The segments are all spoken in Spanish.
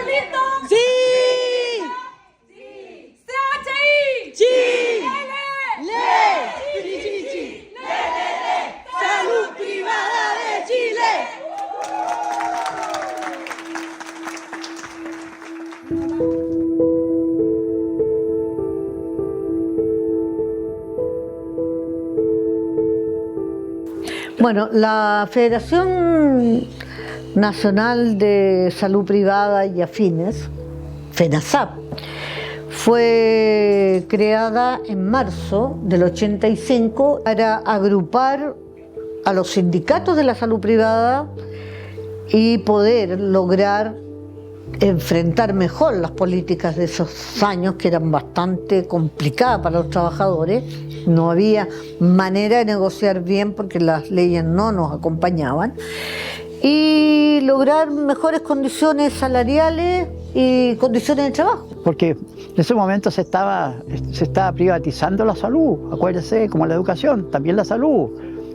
listos? ¡Sí! CHI. ¡Sí! ¡Le! ¡Le! ¡Sí, sí! ¡Le! ¡Salud privada de Chile! Bueno, la Federación Nacional de Salud Privada y Afines, FENASAP, fue creada en marzo del 85 para agrupar a los sindicatos de la salud privada y poder lograr enfrentar mejor las políticas de esos años que eran bastante complicadas para los trabajadores. No había manera de negociar bien porque las leyes no nos acompañaban, y lograr mejores condiciones salariales y condiciones de trabajo. Porque en ese momento se estaba privatizando la salud, acuérdense, como la educación, también la salud.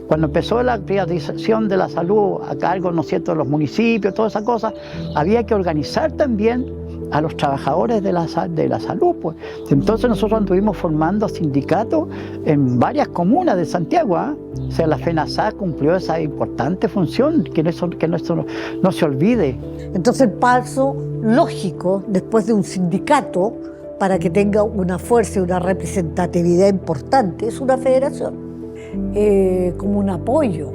Cuando empezó la privatización de la salud a cargo, ¿no es cierto?, de los municipios, todas esas cosas, había que organizar también a los trabajadores de la salud, pues. Entonces nosotros estuvimos formando sindicatos en varias comunas de Santiago, ¿eh? O sea, la FENASAP cumplió esa importante función, que no se olvide. Entonces el paso lógico después de un sindicato para que tenga una fuerza y una representatividad importante es una federación, como un apoyo,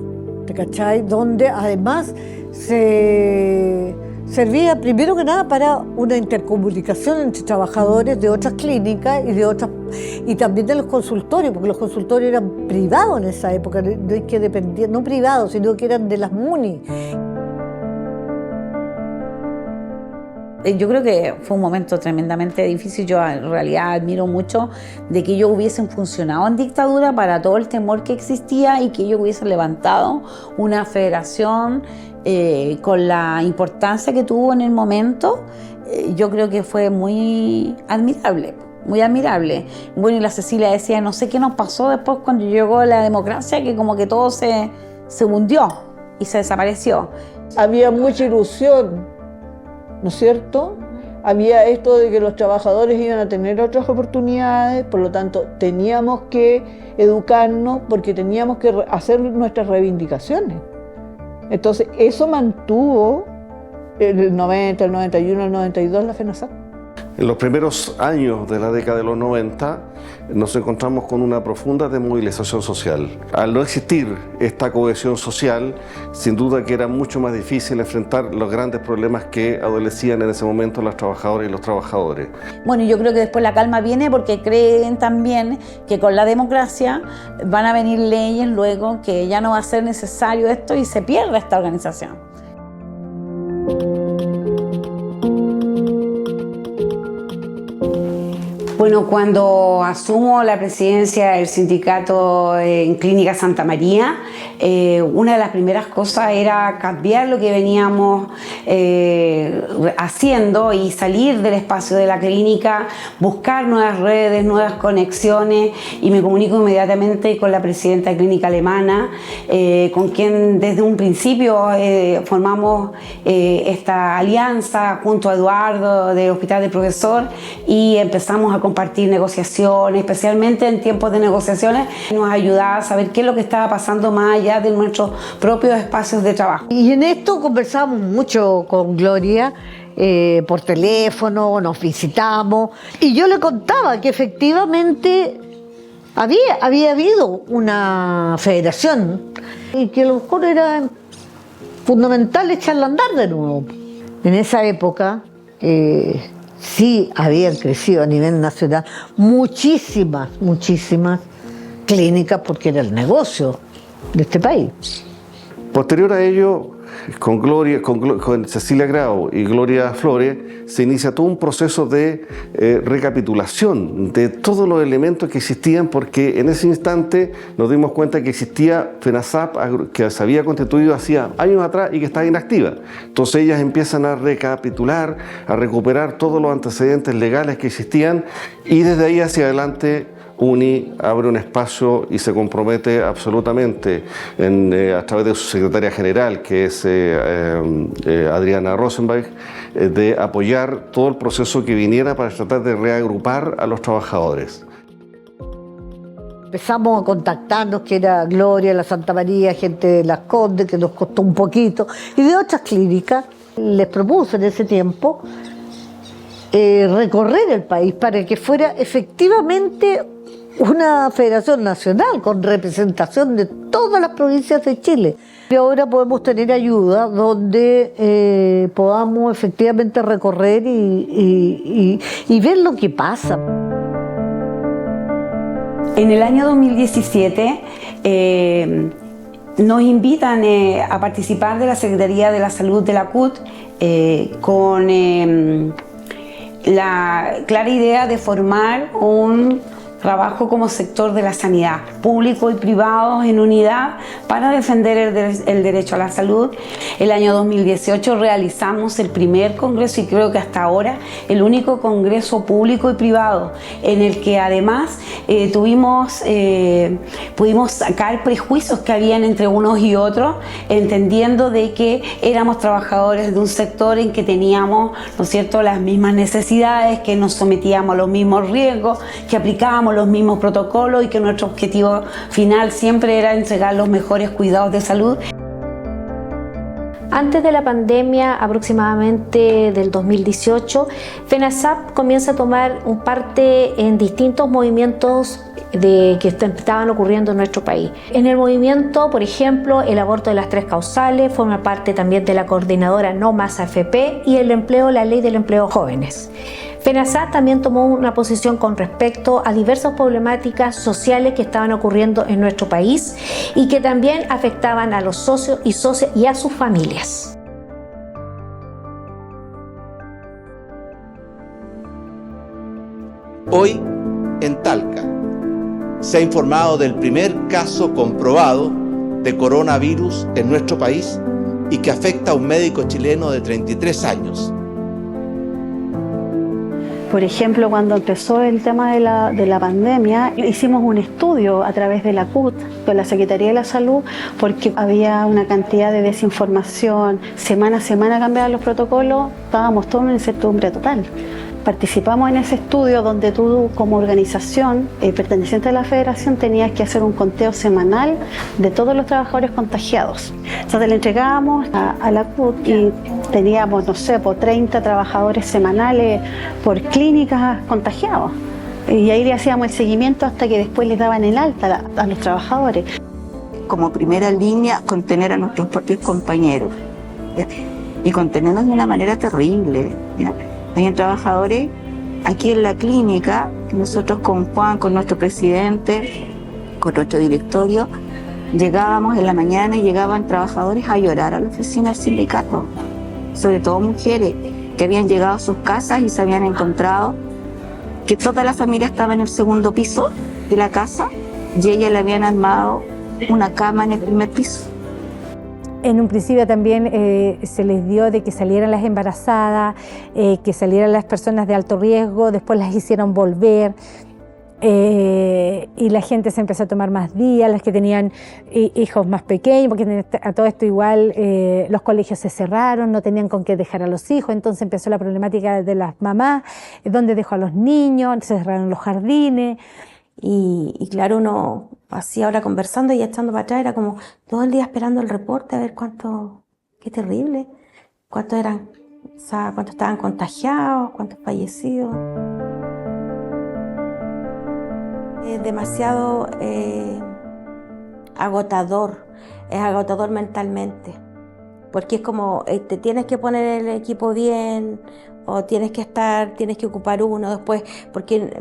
¿te cachai? Donde además se servía primero que nada para una intercomunicación entre trabajadores de otras clínicas y también de los consultorios, porque los consultorios eran privados en esa época, no privados, sino que eran de las MUNI. Yo creo que fue un momento tremendamente difícil. Yo en realidad admiro mucho de que ellos hubiesen funcionado en dictadura para todo el temor que existía y que ellos hubiesen levantado una federación con la importancia que tuvo en el momento. Yo creo que fue muy admirable. Muy admirable. Bueno, y la Cecilia decía, no sé qué nos pasó después cuando llegó la democracia, que como que todo se hundió y se desapareció. Había mucha ilusión, ¿no es cierto? Había esto de que los trabajadores iban a tener otras oportunidades, por lo tanto teníamos que educarnos porque teníamos que hacer nuestras reivindicaciones. Entonces eso mantuvo el 90, el 91, el 92 la FENASAP. En los primeros años de la década de los 90 nos encontramos con una profunda desmovilización social. Al no existir esta cohesión social, sin duda que era mucho más difícil enfrentar los grandes problemas que adolecían en ese momento las trabajadoras y los trabajadores. Bueno, yo creo que después la calma viene porque creen también que con la democracia van a venir leyes luego que ya no va a ser necesario esto y se pierde esta organización. Bueno, cuando asumo la presidencia del sindicato en Clínica Santa María, una de las primeras cosas era cambiar lo que veníamos haciendo y salir del espacio de la clínica, buscar nuevas redes, nuevas conexiones, y me comunico inmediatamente con la presidenta de Clínica Alemana, con quien desde un principio formamos esta alianza junto a Eduardo del Hospital del Profesor y empezamos a compartir negociaciones, especialmente en tiempos de negociaciones, nos ayudaba a saber qué es lo que estaba pasando más allá de nuestros propios espacios de trabajo. Y en esto conversamos mucho con Gloria, por teléfono, nos visitamos, y yo le contaba que efectivamente había habido una federación y que a lo mejor era fundamental echarla a andar de nuevo. En esa época sí habían crecido a nivel nacional muchísimas clínicas porque era el negocio de este país. Posterior a ello, con Cecilia Grau y Gloria Flores, se inicia todo un proceso de recapitulación de todos los elementos que existían, porque en ese instante nos dimos cuenta que existía FENASAP, que se había constituido hacía años atrás y que estaba inactiva. Entonces ellas empiezan a recapitular, a recuperar todos los antecedentes legales que existían, y desde ahí hacia adelante UNI abre un espacio y se compromete absolutamente a través de su secretaria general, que es Adriana Rosenberg, de apoyar todo el proceso que viniera para tratar de reagrupar a los trabajadores. Empezamos a contactarnos, que era Gloria, la Santa María, gente de Las Condes, que nos costó un poquito, y de otras clínicas. Les propuse en ese tiempo recorrer el país para que fuera efectivamente una federación nacional con representación de todas las provincias de Chile. Y ahora podemos tener ayuda donde podamos efectivamente recorrer y ver lo que pasa. En el año 2017 nos invitan a participar de la Secretaría de la Salud de la CUT con la clara idea de formar un trabajo como sector de la sanidad, público y privado en unidad para defender el derecho a la salud. El año 2018 realizamos el primer congreso y creo que hasta ahora el único congreso público y privado en el que además pudimos sacar prejuicios que habían entre unos y otros, entendiendo de que éramos trabajadores de un sector en que teníamos, ¿no es cierto?, las mismas necesidades, que nos sometíamos a los mismos riesgos, que aplicábamos los mismos protocolos y que nuestro objetivo final siempre era entregar los mejores cuidados de salud. Antes de la pandemia, aproximadamente del 2018, FENASAP comienza a tomar parte en distintos movimientos que estaban ocurriendo en nuestro país. En el movimiento, por ejemplo, el aborto de las 3 causales, forma parte también de la coordinadora No Más AFP y el empleo, la ley del empleo jóvenes. FENASAP también tomó una posición con respecto a diversas problemáticas sociales que estaban ocurriendo en nuestro país y que también afectaban a los socios y socias y a sus familias. Hoy, en Talca, se ha informado del primer caso comprobado de coronavirus en nuestro país y que afecta a un médico chileno de 33 años. Por ejemplo, cuando empezó el tema de la pandemia, hicimos un estudio a través de la CUT, con la Secretaría de la Salud, porque había una cantidad de desinformación, semana a semana cambiaban los protocolos, estábamos todos en incertidumbre total. Participamos en ese estudio donde tú, como organización perteneciente a la federación, tenías que hacer un conteo semanal de todos los trabajadores contagiados. Entonces le entregábamos a la CUT y teníamos, no sé, 30 trabajadores semanales por clínicas contagiados. Y ahí le hacíamos el seguimiento hasta que después les daban el alta a los trabajadores. Como primera línea, contener a nuestros propios compañeros, ¿ya? Y contenernos de una manera terrible, ¿ya? Hay trabajadores aquí en la clínica, que nosotros con Juan, con nuestro presidente, con nuestro directorio, llegábamos en la mañana y llegaban trabajadores a llorar a la oficina del sindicato, sobre todo mujeres que habían llegado a sus casas y se habían encontrado que toda la familia estaba en el segundo piso de la casa y ella le habían armado una cama en el primer piso. En un principio también se les dio de que salieran las embarazadas, que salieran las personas de alto riesgo, después las hicieron volver y la gente se empezó a tomar más días, las que tenían hijos más pequeños, porque a todo esto igual los colegios se cerraron, no tenían con qué dejar a los hijos, entonces empezó la problemática de las mamás, dónde dejó a los niños, se cerraron los jardines. Y claro, uno así ahora conversando y echando para atrás, era como todo el día esperando el reporte a ver qué terrible, cuántos estaban contagiados, cuántos fallecidos. Es demasiado agotador, es agotador mentalmente, porque es como te tienes que poner el equipo bien, o tienes que ocupar uno después, porque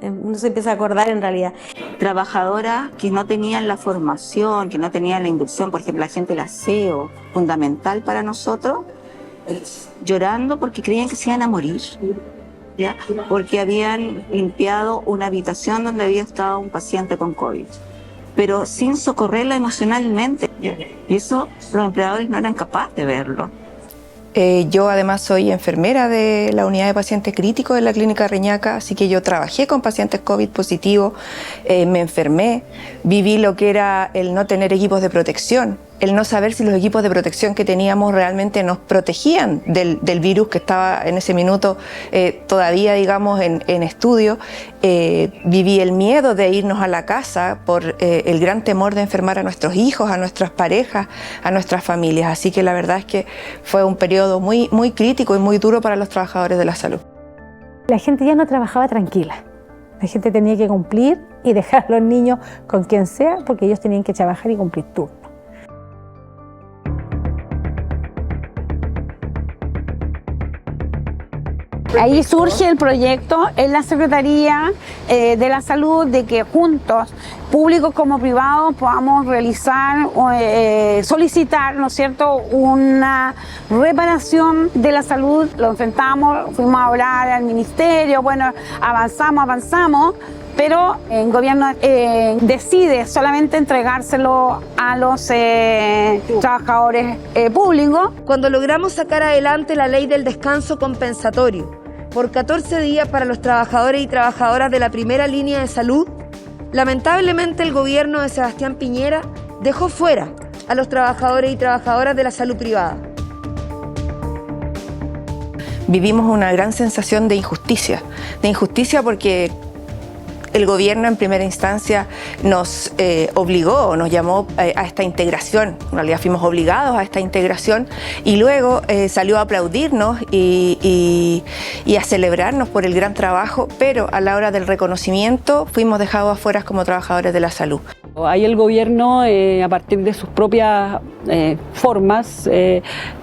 uno se empieza a acordar en realidad. Trabajadoras que no tenían la formación, que no tenían la inducción, por ejemplo, la gente del aseo, fundamental para nosotros, llorando porque creían que se iban a morir, ¿ya? Porque habían limpiado una habitación donde había estado un paciente con COVID, pero sin socorrerla emocionalmente, ¿ya? Y eso los empleadores no eran capaces de verlo. Yo además soy enfermera de la unidad de pacientes críticos de la clínica Reñaca, así que yo trabajé con pacientes COVID positivos, me enfermé, viví lo que era el no tener equipos de protección, el no saber si los equipos de protección que teníamos realmente nos protegían del virus que estaba en ese minuto todavía, digamos, en estudio. Viví el miedo de irnos a la casa por el gran temor de enfermar a nuestros hijos, a nuestras parejas, a nuestras familias. Así que la verdad es que fue un periodo muy, muy crítico y muy duro para los trabajadores de la salud. La gente ya no trabajaba tranquila. La gente tenía que cumplir y dejar a los niños con quien sea, porque ellos tenían que trabajar y cumplir turno. Ahí surge el proyecto en la Secretaría de la Salud de que juntos, públicos como privados, podamos realizar, solicitar, ¿no es cierto?, una reparación de la salud. Lo enfrentamos, fuimos a hablar al ministerio, bueno, avanzamos, pero el gobierno decide solamente entregárselo a los trabajadores públicos. Cuando logramos sacar adelante la ley del descanso compensatorio por 14 días para los trabajadores y trabajadoras de la primera línea de salud, lamentablemente el gobierno de Sebastián Piñera dejó fuera a los trabajadores y trabajadoras de la salud privada. Vivimos una gran sensación de injusticia porque el gobierno en primera instancia nos obligó, nos llamó a esta integración, en realidad fuimos obligados a esta integración y luego salió a aplaudirnos y a celebrarnos por el gran trabajo, pero a la hora del reconocimiento fuimos dejados afuera como trabajadores de la salud. Ahí el gobierno, a partir de sus propias formas,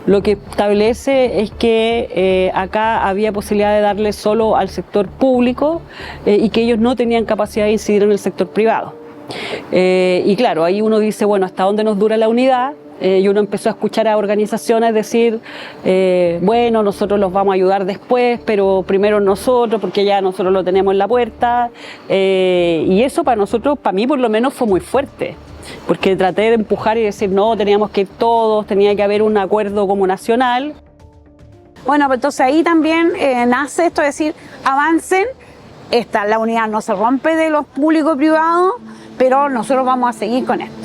lo que establece es que acá había posibilidad de darle solo al sector público y que ellos no tenían capacidad de incidir en el sector privado. Y claro, ahí uno dice, bueno, ¿hasta dónde nos dura la unidad? Y uno empezó a escuchar a organizaciones decir, bueno, nosotros los vamos a ayudar después, pero primero nosotros, porque ya nosotros lo tenemos en la puerta. Y eso para nosotros, para mí por lo menos, fue muy fuerte, porque traté de empujar y decir, no, teníamos que ir todos, tenía que haber un acuerdo como nacional. Bueno, pues entonces ahí también nace esto de decir, avancen, la unidad no se rompe de los público-privados, pero nosotros vamos a seguir con esto.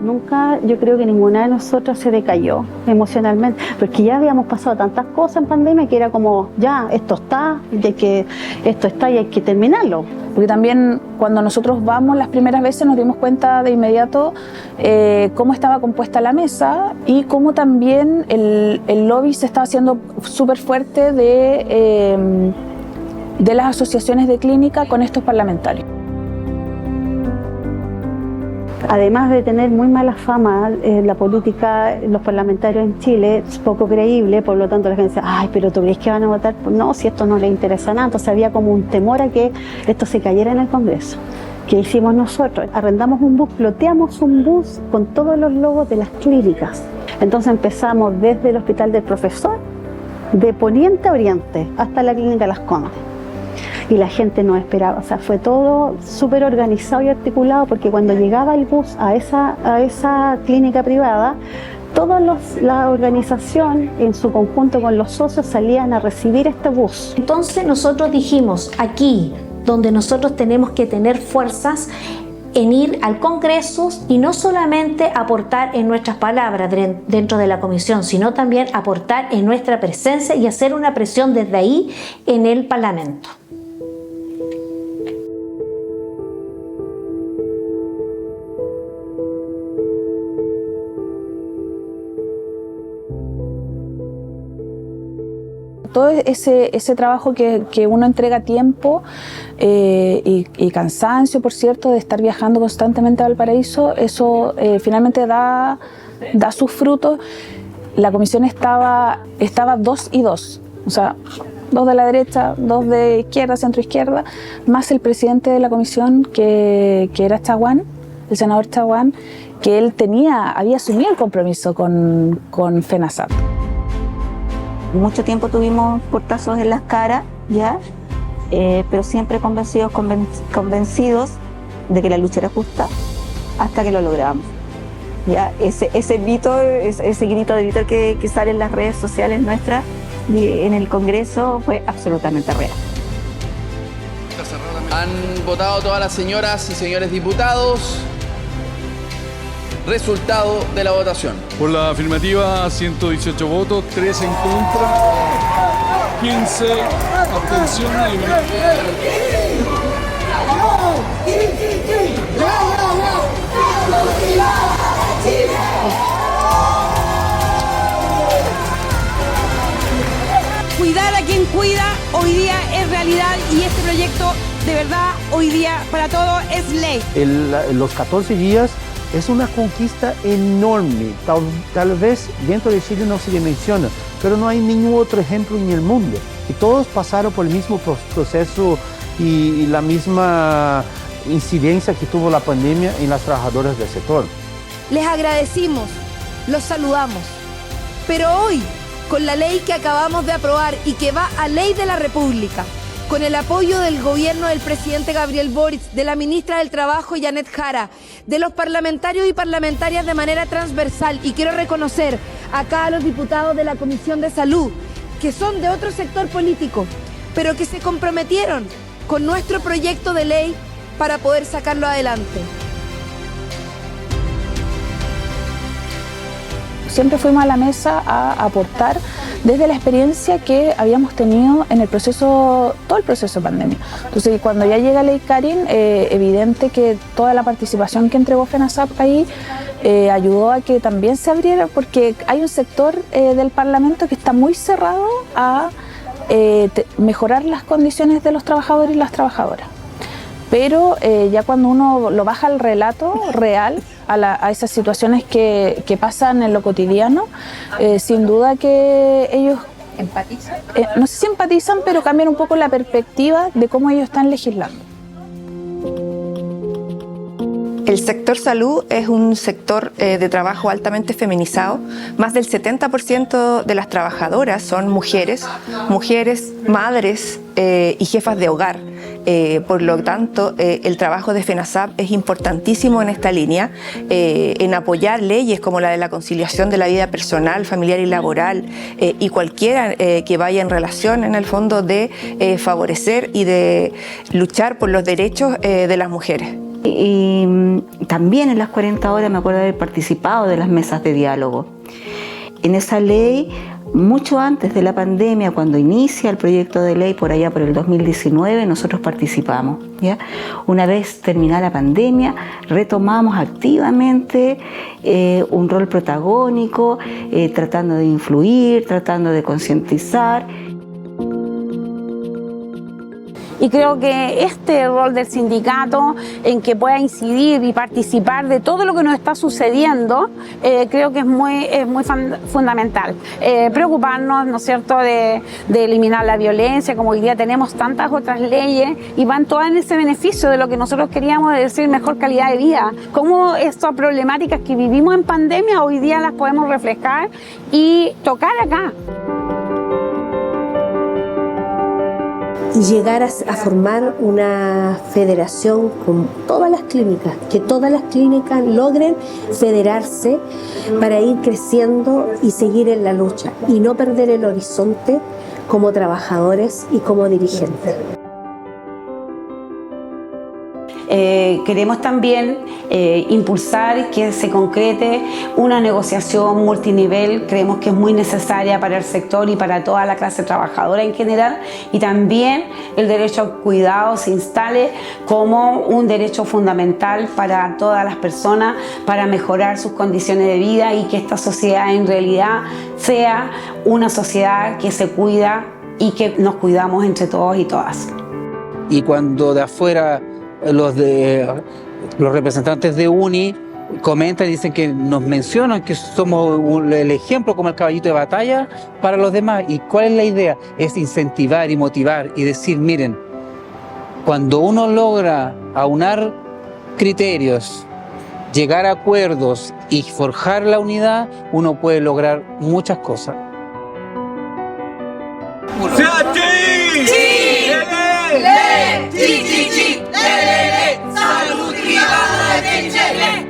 Nunca, yo creo que ninguna de nosotras se decayó emocionalmente, porque ya habíamos pasado tantas cosas en pandemia que era como, ya, esto está y hay que terminarlo. Porque también cuando nosotros vamos las primeras veces nos dimos cuenta de inmediato cómo estaba compuesta la mesa y cómo también el lobby se estaba haciendo súper fuerte de las asociaciones de clínica con estos parlamentarios. Además de tener muy mala fama la política, los parlamentarios en Chile, es poco creíble, por lo tanto la gente dice, ay, pero ¿tú crees que van a votar? No, si esto no les interesa nada. Entonces había como un temor a que esto se cayera en el Congreso. ¿Qué hicimos nosotros? Arrendamos un bus, ploteamos un bus con todos los logos de las clínicas. Entonces empezamos desde el Hospital del Profesor, de poniente a oriente, hasta la Clínica Las Condes. Y la gente no esperaba, o sea, fue todo súper organizado y articulado, porque cuando llegaba el bus a esa clínica privada, toda la organización en su conjunto con los socios salían a recibir este bus. Entonces nosotros dijimos, aquí donde nosotros tenemos que tener fuerzas en ir al Congreso y no solamente aportar en nuestras palabras dentro de la comisión, sino también aportar en nuestra presencia y hacer una presión desde ahí en el Parlamento. Todo ese trabajo que uno entrega tiempo y cansancio, por cierto, de estar viajando constantemente a Valparaíso, eso finalmente da sus frutos. La comisión estaba 2 y 2, o sea, 2 de la derecha, 2 de izquierda, centro-izquierda, más el presidente de la comisión que era Chaguán, el senador Chaguán, que él había asumido el compromiso con FENASAP. Mucho tiempo tuvimos portazos en las caras, ¿ya? Pero siempre convencidos de que la lucha era justa hasta que lo logramos. ¿ya? Ese grito de Víctor que sale en las redes sociales nuestras y en el Congreso fue absolutamente real. Han votado todas las señoras y señores diputados. Resultado de la votación. Por la afirmativa, 118 votos, 3 en contra, 15 abstenciones. Cuidar a quien cuida hoy día es realidad y este proyecto de verdad hoy día para todos es ley. Los 14 días es una conquista enorme. Tal vez dentro de Chile no se dimensiona, pero no hay ningún otro ejemplo en el mundo. Y todos pasaron por el mismo proceso y la misma incidencia que tuvo la pandemia en las trabajadoras del sector. Les agradecimos, los saludamos, pero hoy, con la ley que acabamos de aprobar y que va a ley de la República, con el apoyo del gobierno del presidente Gabriel Boric, de la ministra del Trabajo Janet Jara, de los parlamentarios y parlamentarias de manera transversal, y quiero reconocer acá a los diputados de la Comisión de Salud, que son de otro sector político, pero que se comprometieron con nuestro proyecto de ley para poder sacarlo adelante. Siempre fuimos a la mesa a aportar desde la experiencia que habíamos tenido en el proceso, todo el proceso de pandemia. Entonces, cuando ya llega Ley Karin, evidente que toda la participación que entregó FENASAP ahí ayudó a que también se abriera, porque hay un sector del Parlamento que está muy cerrado a mejorar las condiciones de los trabajadores y las trabajadoras. Pero ya cuando uno lo baja al relato real, a esas situaciones que pasan en lo cotidiano, sin duda que ellos ¿empatizan? No sé si empatizan, pero cambian un poco la perspectiva de cómo ellos están legislando. El sector salud es un sector de trabajo altamente feminizado. Más del 70% de las trabajadoras son mujeres, madres y jefas de hogar. Por lo tanto, el trabajo de FENASAP es importantísimo en esta línea, en apoyar leyes como la de la conciliación de la vida personal, familiar y laboral, y cualquiera que vaya en relación, en el fondo, de favorecer y de luchar por los derechos de las mujeres. Y también en las 40 horas me acuerdo de haber participado de las mesas de diálogo. En esa ley, mucho antes de la pandemia, cuando inicia el proyecto de ley por allá por el 2019, nosotros participamos, ¿ya? Una vez terminada la pandemia, retomamos activamente un rol protagónico, tratando de influir, tratando de concientizar. Y creo que este rol del sindicato en que pueda incidir y participar de todo lo que nos está sucediendo, creo que es muy fundamental. Preocuparnos, ¿no es cierto?, de eliminar la violencia, como hoy día tenemos tantas otras leyes y van todas en ese beneficio de lo que nosotros queríamos decir, mejor calidad de vida. Cómo estas problemáticas que vivimos en pandemia hoy día las podemos reflejar y tocar acá. Y llegar a formar una federación con todas las clínicas, que todas las clínicas logren federarse para ir creciendo y seguir en la lucha y no perder el horizonte como trabajadores y como dirigentes. Queremos también impulsar que se concrete una negociación multinivel. Creemos que es muy necesaria para el sector y para toda la clase trabajadora en general, y también el derecho al cuidado se instale como un derecho fundamental para todas las personas, para mejorar sus condiciones de vida y que esta sociedad en realidad sea una sociedad que se cuida y que nos cuidamos entre todos y todas. Y cuando de afuera los representantes de UNI comentan y dicen que nos mencionan que somos el ejemplo como el caballito de batalla para los demás. ¿Y cuál es la idea? Es incentivar y motivar y decir, miren, cuando uno logra aunar criterios, llegar a acuerdos y forjar la unidad, uno puede lograr muchas cosas. Salud privada de Chile.